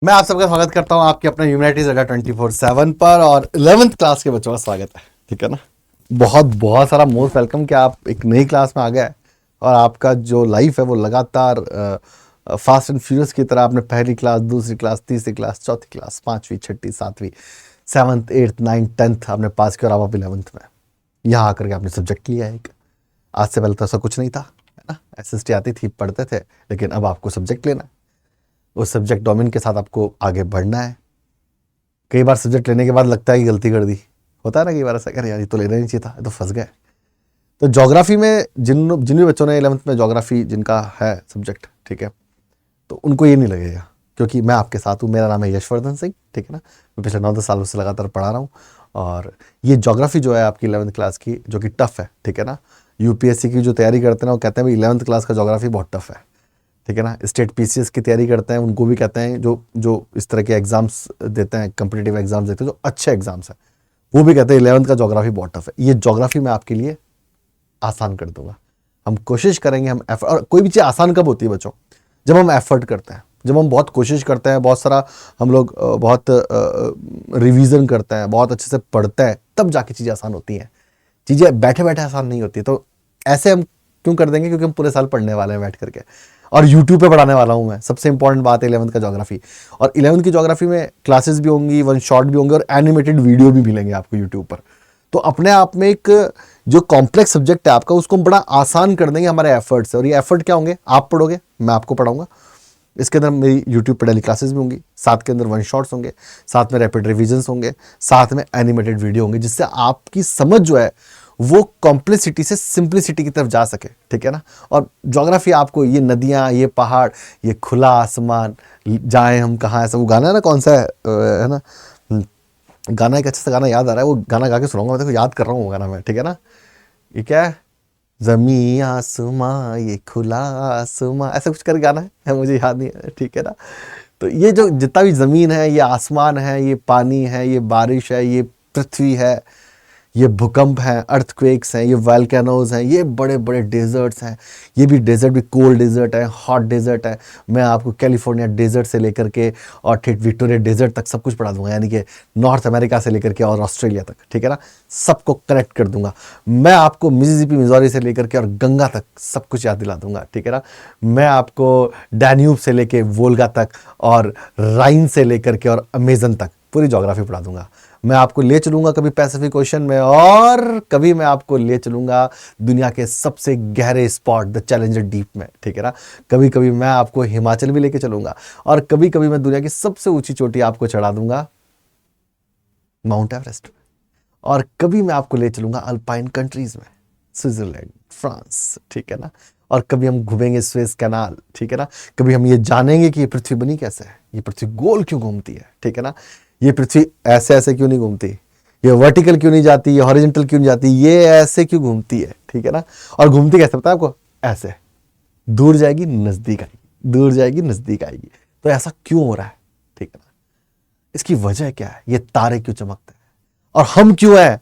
मैं आप सबका स्वागत करता हूं आपके अपने ह्यूमैनिटीज अड्डा 24/7 पर। और 11th क्लास के बच्चों का स्वागत है, ठीक है ना। बहुत बहुत सारा मोस्ट वेलकम कि आप एक नई क्लास में आ गए और आपका जो लाइफ है वो लगातार फास्ट एंड फ्यूरियस की तरह आपने पहली क्लास, दूसरी क्लास, तीसरी क्लास, चौथी क्लास, पांचवी, छठी, सातवीं, 7th, 8th, 9th, 10th आपने पास किया और आप 11th में यहाँ आकर के आपने सब्जेक्ट लिया एक। आज से पहले तो ऐसा कुछ नहीं था, है ना। एसएसटी आती थी, पढ़ते थे, लेकिन अब आपको सब्जेक्ट लेना है। उस सब्जेक्ट डोमेन के साथ आपको आगे बढ़ना है। कई बार सब्जेक्ट लेने के बाद लगता है कि गलती कर दी, होता है ना कई बार ऐसा, यार ये तो लेना नहीं चाहिए था, ये तो फंस गए। तो ज्योग्राफी में जिन भी बच्चों ने 11th में ज्योग्राफी जिनका है सब्जेक्ट, ठीक है, तो उनको ये नहीं लगेगा क्योंकि मैं आपके साथ हूँ। मेरा नाम है यशवर्धन सिंह, ठीक है ना। मैं पिछले 9-10 सालों से लगातार पढ़ा रहा हूँ और ये ज्योग्राफी जो है आपकी 11th क्लास की, जो कि टफ है, ठीक है ना। यूपीएससी की जो तैयारी करते हैं वो कहते हैं भाई 11th क्लास का ज्योग्राफी बहुत टफ है, ठीक है ना। स्टेट पीसीएस की तैयारी करते हैं उनको भी कहते हैं, जो जो इस तरह के एग्जाम्स देते हैं, कम्पिटिटिव एग्जाम्स देते हैं, जो अच्छे एग्जाम्स हैं, वो भी कहते हैं 11th का ज्योग्राफी बहुत टफ है। ये ज्योग्राफी मैं आपके लिए आसान कर दूंगा। हम कोशिश करेंगे, हम एफर्ट, और कोई भी चीज़ आसान कब होती है बच्चों? जब हम एफर्ट करते हैं, जब हम बहुत कोशिश करते हैं, बहुत सारा हम लोग बहुत रिवीजन करते हैं, बहुत अच्छे से पढ़ते हैं, तब जाके चीज़ें आसान होती हैं। चीज़ें बैठे बैठे आसान नहीं होती। तो ऐसे हम क्यों कर देंगे? क्योंकि हम पूरे साल पढ़ने वाले हैं बैठ करके, और यूट्यूब पे पढ़ाने वाला हूँ मैं। सबसे इंपॉर्टेंट बात है 11th का ज्योग्राफी। और 11th की ज्योग्राफी में क्लासेस भी होंगी, वन शॉट भी होंगे और एनिमेटेड वीडियो भी मिलेंगे आपको यूट्यूब पर। तो अपने आप में एक जो कॉम्प्लेक्स सब्जेक्ट है आपका, उसको हम बड़ा आसान कर देंगे हमारे एफर्ट से। और ये एफर्ट क्या होंगे? आप पढ़ोगे, मैं आपको पढ़ाऊंगा। इसके अंदर मेरी यूट्यूब पर डेली क्लासेस भी होंगी, साथ के अंदर वन शॉट्स होंगे, साथ में रैपिड रिविजन्स होंगे, साथ में एनिमेटेड वीडियो होंगे, जिससे आपकी समझ जो है वो कॉम्प्लेक्सिटी से सिंप्लिसिटी की तरफ जा सके, ठीक है ना। और ज्योग्राफी आपको ये नदियाँ, ये पहाड़, ये खुला आसमान, जाएं हम कहाँ, ऐसा वो गाना है ना, कौन सा है ना, गाना, एक अच्छा सा गाना याद आ रहा है, वो गाना गा के सुनाऊंगा। मैं देखो याद कर रहा हूँ वो गाना मैं, ठीक है ना। ये क्या है? जमी आसमां, ये खुला आसमां, ऐसा कुछ कर गाना है, मुझे याद नहीं है, ठीक है ना। तो ये जो जितना भी ज़मीन है, ये आसमान है, ये पानी है, ये बारिश है, ये पृथ्वी है, ये भूकंप हैं, अर्थक्वेक्स हैं, ये वॉल्केनोज हैं, ये बड़े बड़े डेजर्ट्स हैं। ये भी डेजर्ट भी कोल्ड डेजर्ट है, हॉट डेजर्ट है। मैं आपको कैलिफोर्निया डेजर्ट से लेकर के और ठेठ विक्टोरिया डेजर्ट तक सब कुछ पढ़ा दूंगा, यानी कि नॉर्थ अमेरिका से लेकर के और ऑस्ट्रेलिया तक, ठीक है ना। सबको कनेक्ट कर दूंगा। मैं आपको मिसिसिपी, मिजोरी से लेकर के और गंगा तक सब कुछ याद दिला दूंगा, ठीक है ना। मैं आपको डैन्यूब से लेकर वोल्गा तक और राइन से लेकर के और अमेजन तक पूरी ज्योग्राफी पढ़ा दूंगा। मैं आपको ले चलूंगा कभी पैसिफिक ओशन में, और कभी मैं आपको ले चलूंगा दुनिया के सबसे गहरे स्पॉट द चैलेंजर डीप में, ठीक है ना। कभी कभी मैं आपको हिमाचल भी लेके चलूंगा, और कभी कभी मैं दुनिया की सबसे ऊंची चोटी आपको चढ़ा दूंगा, माउंट एवरेस्ट में। और कभी मैं आपको ले चलूंगा अल्पाइन कंट्रीज में, स्विट्जरलैंड, फ्रांस, ठीक है ना। और कभी हम घूमेंगे स्वेज कैनाल, ठीक है ना। कभी हम ये जानेंगे कि ये पृथ्वी बनी कैसे है, ये पृथ्वी गोल क्यों घूमती है, ठीक है ना। ये पृथ्वी ऐसे ऐसे क्यों नहीं घूमती, ये वर्टिकल क्यों नहीं जाती, ये हॉरिजॉन्टल क्यों नहीं जाती, ये ऐसे क्यों घूमती है, ठीक है ना। और घूमती कैसे पता है आपको? ऐसे, दूर जाएगी नजदीक आएगी, दूर जाएगी नजदीक आएगी। तो ऐसा क्यों हो रहा है, ठीक है ना। इसकी वजह क्या है? ये तारे क्यों चमकते हैं, और हम क्यों है?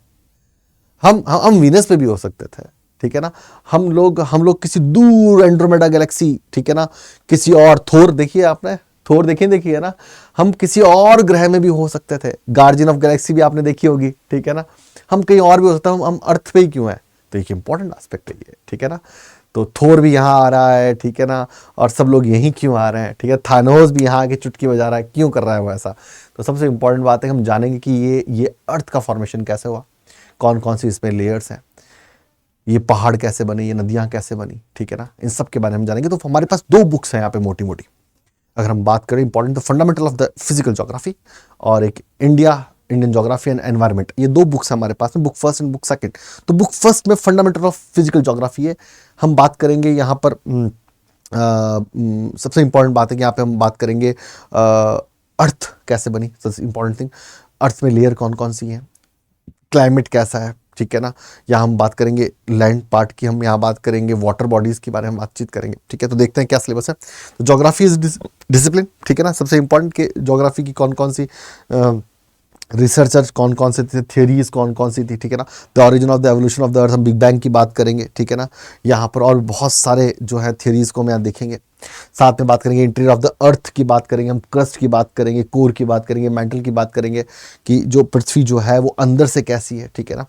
हम वीनस पे भी हो सकते थे, ठीक है ना। हम लोग किसी दूर एंड्रोमेडा गैलेक्सी, ठीक है ना, किसी और, थोर देखिए आपने, थोर देखिए ना। हम किसी और ग्रह में भी हो सकते थे। गार्जियन ऑफ गैलेक्सी भी आपने देखी होगी, ठीक है ना। हम कहीं और भी हो सकते हैं, हम अर्थ पे ही क्यों है? तो एक इंपॉर्टेंट एस्पेक्ट है ये, ठीक है ना। तो थोर भी यहाँ आ रहा है, ठीक है ना, और सब लोग यहीं क्यों आ रहे हैं, ठीक है। थानोस भी यहाँ आके चुटकी बजा रहा है, क्यों कर रहा है वो ऐसा? तो सबसे इंपॉर्टेंट बात है हम जानेंगे कि ये अर्थ का फॉर्मेशन कैसे हुआ, कौन कौन सी इसमें लेयर्स हैं, ये पहाड़ कैसे बने, ये नदियाँ कैसे बनी, ठीक है ना। इन सब के बारे में जानेंगे। तो हमारे पास 2 बुक्स हैं यहाँ पे मोटी मोटी। अगर हम बात करें इंपॉर्टेंट, तो fundamental of the physical geography और एक इंडियन ज्योग्राफी एंड एनवायरनमेंट, ये 2 बुक्स हैं हमारे पास में, book first and book second. तो बुक फर्स्ट में फंडामेंटल ऑफ फिजिकल ज्योग्राफी है। हम बात करेंगे यहाँ पर सबसे इंपॉर्टेंट बात है कि यहाँ पे हम बात करेंगे अर्थ कैसे बनी, सबसे इंपॉर्टेंट थिंग। अर्थ में लेयर कौन कौन सी हैं, क्लाइमेट कैसा है, ठीक है ना। यहाँ हम बात करेंगे लैंड पार्ट की, हम यहाँ बात करेंगे वाटर बॉडीज़ के बारे में बातचीत करेंगे, ठीक है। तो देखते हैं क्या सिलेबस है। तो ज्योग्राफी इज डिसिप्लिन, ठीक है ना। सबसे इंपॉर्टेंट कि ज्योग्राफी की कौन कौन सी रिसर्चर्स, कौन कौन से थे, थियरीज कौन कौन सी थी, ठीक है ना। The origin of the evolution of the earth, हम बिग बैंग की बात करेंगे, ठीक है ना। यहाँ पर और बहुत सारे जो है थियरीज को हम यहाँ देखेंगे। साथ में बात करेंगे इंटीरियर ऑफ द अर्थ की बात करेंगे, हम क्रस्ट की बात करेंगे, कोर की बात करेंगे, मेंटल की बात करेंगे कि जो पृथ्वी जो है वो अंदर से कैसी है, ठीक है ना।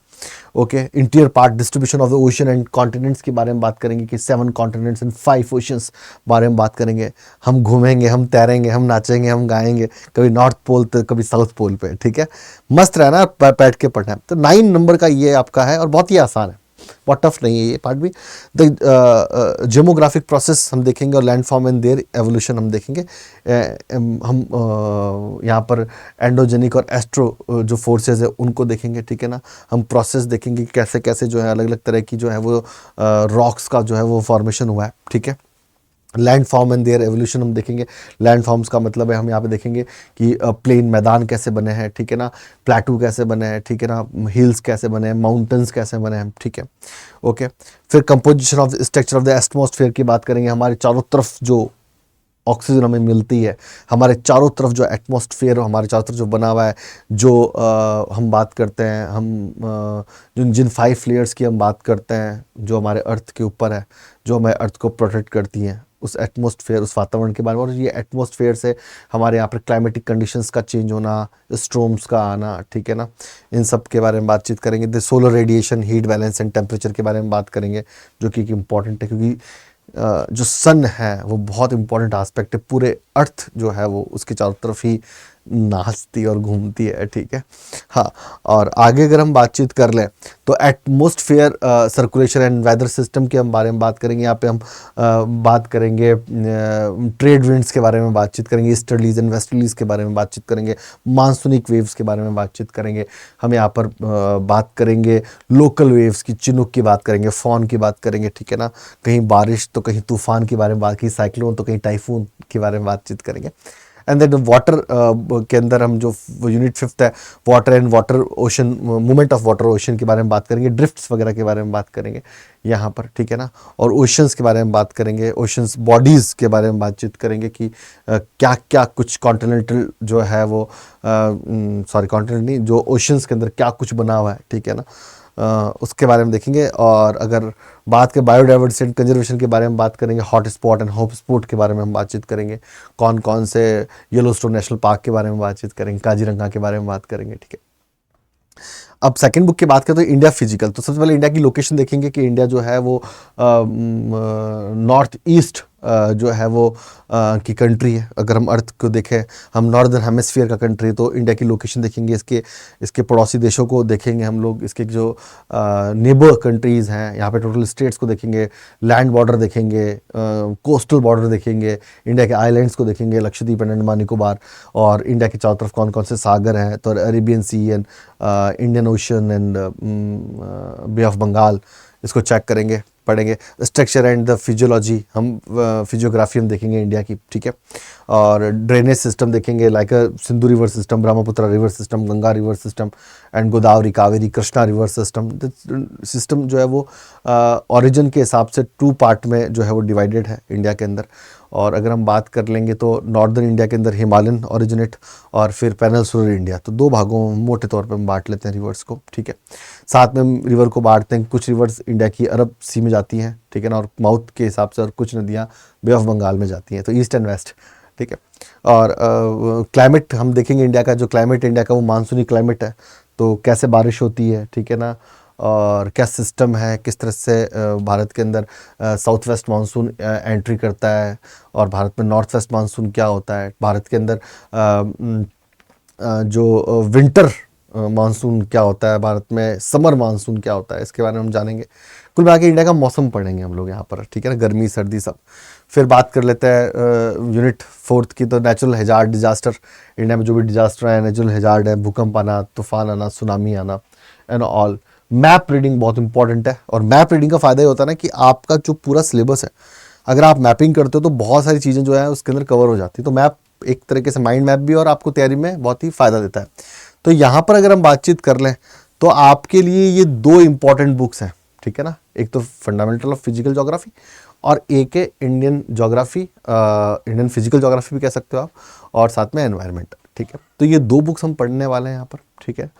Okay, interior part distribution of the ocean and continents के बारे में बात करेंगे कि 7 कॉन्टिनेंट्स एंड 5 ओशंस बारे में बात करेंगे। हम घूमेंगे, हम तैरेंगे, हम नाचेंगे, हम गाएंगे, कभी नॉर्थ पोल तो कभी साउथ पोल पे, ठीक है। मस्त रहना, बैठ के पढ़ना है। तो 9 नंबर का ये आपका है और बहुत ही आसान है, बहुत टफ नहीं है ये पार्ट भी। द जेमोग्राफिक प्रोसेस हम देखेंगे और land form and their evolution हम देखेंगे। हम यहाँ पर एंडोजेनिक और एस्ट्रो जो फोर्सेस है उनको देखेंगे, ठीक है ना। हम प्रोसेस देखेंगे कैसे कैसे जो है अलग अलग तरह की जो है वो रॉक्स का जो है वो फॉर्मेशन हुआ है, ठीक है। Land form and their evolution हम देखेंगे। लैंड फॉर्म्स का मतलब है हम यहाँ पे देखेंगे कि प्लेन मैदान कैसे बने हैं, ठीक है ना, प्लेटू कैसे बने हैं, ठीक है ना, हिल्स कैसे बने हैं, माउंटेन्स कैसे बने हैं, ठीक है। ओके, फिर composition of structure of the atmosphere की बात करेंगे। हमारे चारों तरफ जो ऑक्सीजन हमें मिलती है, हमारे चारों तरफ जो एटमॉस्फेयर हमारे चारों तरफ जो बना हुआ है, जो हम बात करते हैं, हम जिन 5 लेयर्स की हम बात करते हैं जो हमारे अर्थ के ऊपर है, जो हमारे अर्थ को प्रोटेक्ट करती हैं, उस एटमॉस्फेयर, उस वातावरण के बारे में। और ये एटमॉस्फेयर से हमारे यहाँ पर क्लाइमेटिक कंडीशंस का चेंज होना, स्ट्रोम्स का आना, ठीक है ना, इन सब के बारे में बातचीत करेंगे। The solar radiation, heat balance and temperature के बारे में बात करेंगे, जो कि इम्पॉर्टेंट है क्योंकि जो सन है वो बहुत इंपॉर्टेंट एस्पेक्ट है। पूरे अर्थ जो है वो उसके चारों तरफ ही नाचती और घूमती है, ठीक है। हाँ, और आगे अगर हम बातचीत कर लें तो atmosphere circulation and weather system के हम बारे में बात करेंगे। यहाँ पे हम बात करेंगे ट्रेड विंड्स के बारे में बातचीत करेंगे, ईस्टर्लीज एंड वेस्टर्लीज के बारे में बातचीत करेंगे, मानसूनिक वेव्स के बारे में बातचीत करेंगे। हम यहाँ पर बात करेंगे लोकल वेव्स की, चिनूक की बात करेंगे, फॉन की बात करेंगे, ठीक है ना। कहीं बारिश तो कहीं तूफान के बारे में बात की, साइक्लोन तो कहीं टाइफून के बारे में बातचीत करेंगे। एंड देन वाटर के अंदर हम जो यूनिट 5th है, water and water ocean, movement of water ocean के बारे में बात करेंगे, ड्रिफ्ट्स वगैरह के बारे में बात करेंगे यहाँ पर, ठीक है ना। और ओशंस के बारे में बात करेंगे, ओशंस बॉडीज़ के बारे में बातचीत करेंगे कि क्या क्या कुछ कॉन्टिनेंटल जो है वो सॉरी कॉन्टिनेंट नहीं, जो ओशंस के अंदर क्या कुछ बना हुआ है, ठीक है ना, उसके बारे में देखेंगे। और अगर बात के बायोडाइवर्सिटी एंड कंजर्वेशन के बारे में बात करेंगे, hot spot and hope spot के बारे में हम बातचीत करेंगे, कौन कौन से येलोस्टोन नेशनल पार्क के बारे में बातचीत करेंगे, काजीरंगा के बारे में बात करेंगे, ठीक है। अब सेकंड बुक की बात करें तो इंडिया फिजिकल, तो सबसे पहले इंडिया की लोकेशन देखेंगे कि इंडिया जो है वो नॉर्थ ईस्ट जो है वो की कंट्री है। अगर हम अर्थ को देखें, हम नॉर्दर्न हेमिस्फीयर का कंट्री, तो इंडिया की लोकेशन देखेंगे, इसके पड़ोसी देशों को देखेंगे हम लोग, इसके जो नेबर कंट्रीज़ हैं, यहाँ पे टोटल स्टेट्स को देखेंगे, लैंड बॉर्डर देखेंगे, कोस्टल बॉर्डर देखेंगे, इंडिया के आइलैंड्स को देखेंगे, लक्षद्वीप एंड अंडमान निकोबार, और इंडिया के चारों तरफ कौन कौन से सागर हैं, तो Arabian Sea and Indian Ocean and Bay of Bengal, इसको चेक करेंगे, पढ़ेंगे। स्ट्रक्चर एंड द फिजियोलॉजी, हम फिजियोग्राफी हम देखेंगे इंडिया की, ठीक है। और ड्रेनेज सिस्टम देखेंगे, like Sindhu river system, Brahmaputra river system, Ganga river system and Godavari, Kaveri, Krishna river system. System जो है वो ओरिजिन के हिसाब से 2 पार्ट में जो है वो डिवाइडेड है इंडिया के अंदर। और अगर हम बात कर लेंगे तो नॉर्दर्न इंडिया के अंदर हिमालयन ओरिजिनेट, और फिर पेनिनसुलर इंडिया, तो 2 भागों में मोटे तौर पे हम बांट लेते हैं रिवर्स को, ठीक है। साथ में हम रिवर को बांटते हैं, कुछ रिवर्स इंडिया की अरब सी में जाती हैं, ठीक है ना, और माउथ के हिसाब से, और कुछ नदियाँ बे ऑफ बंगाल में जाती हैं, तो ईस्ट एंड वेस्ट, ठीक है। और क्लाइमेट हम देखेंगे, इंडिया का जो क्लाइमेट इंडिया का वो मानसूनी क्लाइमेट है, तो कैसे बारिश होती है, ठीक है ना, और क्या सिस्टम है, किस तरह से भारत के अंदर साउथ वेस्ट मानसून एंट्री करता है, और भारत में नॉर्थ वेस्ट मानसून क्या होता है, भारत के अंदर जो विंटर मानसून क्या होता है, भारत में समर मानसून क्या होता है, इसके बारे में हम जानेंगे। कुल मिला के इंडिया का मौसम पढ़ेंगे हम लोग यहाँ पर, ठीक है ना, गर्मी सर्दी सब। फिर बात कर लेते हैं यूनिट 4th की, तो नेचुरल हैजार्ड, डिजास्टर। इंडिया में जो भी डिजास्टर है, नेचुरल हैजार्ड है, भूकंप आना, तूफान आना, सुनामी आना एंड ऑल। मैप रीडिंग बहुत इंपॉर्टेंट है, और मैप रीडिंग का फ़ायदा ये होता है ना कि आपका जो पूरा सिलेबस है, अगर आप मैपिंग करते हो तो बहुत सारी चीज़ें जो है उसके अंदर कवर हो जाती है। तो मैप एक तरीके से माइंड मैप भी, और आपको तैयारी में बहुत ही फ़ायदा देता है। तो यहाँ पर अगर हम बातचीत कर लें तो आपके लिए ये 2 इंपॉर्टेंट बुक्स हैं, ठीक है ना। एक तो फंडामेंटल ऑफ फिजिकल ज्योग्राफी, और एक है Indian geography, Indian physical geography भी कह सकते हो आप, और साथ में एनवायरनमेंट, ठीक है। तो ये 2 बुक्स हम पढ़ने वाले हैं यहाँ पर, ठीक है।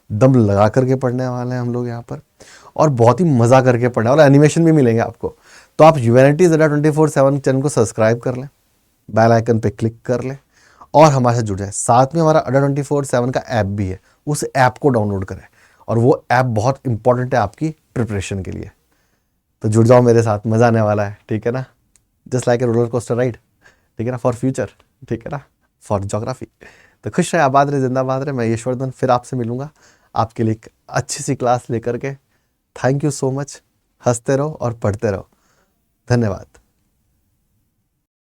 दम लगा करके पढ़ने वाले हैं हम लोग यहाँ पर, और बहुत ही मज़ा करके पढ़ने वाले, एनिमेशन भी मिलेंगे आपको। तो आप ह्यूमैनिटीज अड्डा 24/7 चैनल को सब्सक्राइब कर लें, बेल आइकन पे क्लिक कर लें और हमारे साथ जुड़ जाए। साथ में हमारा अड्डा 24/7 का ऐप भी है, उस ऐप को डाउनलोड करें और वो ऐप बहुत इंपॉर्टेंट है आपकी प्रिपरेशन के लिए। तो जुड़ जाओ मेरे साथ, मज़ा आने वाला है, ठीक है ना। Just like a roller coaster ride, ठीक है ना, फॉर फ्यूचर, ठीक है ना, फॉर ज्योग्राफी। तो खुश रहे, आबाद रहे, जिंदाबाद रहे। मैं यशवर्धन फिर आपसे मिलूंगा आपके लिए एक अच्छी सी क्लास लेकर के। Thank you so much. हंसते रहो और पढ़ते रहो। धन्यवाद।